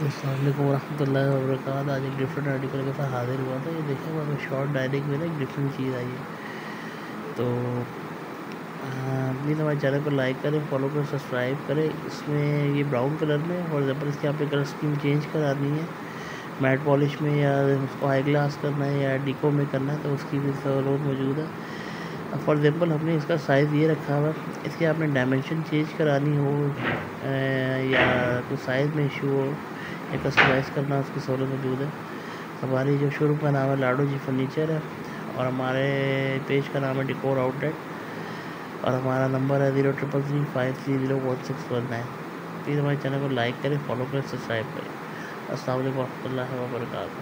अस्सलाम वालेकुम रहमतुल्लाहि व बरकातहू। आज एक डिफरेंट आर्टिकल के साथ हाजिर हुआ था। ये देखिए वहाँ पे शॉर्ट डायरेक्ट में ना एक डिफरेंट चीज़ आई है। तो प्लीज़ हमारे चैनल को लाइक करें, फॉलो करें, सब्सक्राइब करें। इसमें ये ब्राउन कलर में फॉर एग्जाम्पल इसकी आपने कलर स्कीम चेंज करानी है मैट पॉलिश में, या उसको हाई ग्लास करना है या डिको में करना है, तो उसकी भी सहूलत मौजूद है। फॉर एग्जाम्पल हमने इसका साइज़ ये रखा हुआ, इसकी आपने डायमेंशन चेंज करानी हो या कुछ साइज़ में इशू हो या कस्टमाइज़ करना, उसकी सहूलत मौजूद है। हमारी जो शोरूम का नाम है लाडो जी फर्नीचर है और हमारे पेज का नाम है डेकोर आउटलेट और हमारा नंबर है 0333530161 9। प्लीज़ हमारे चैनल को लाइक करें, फॉलो करें, सब्सक्राइब करें। अस्सलाम वालेकुम रहमतुल्लाहि व बरकातहू।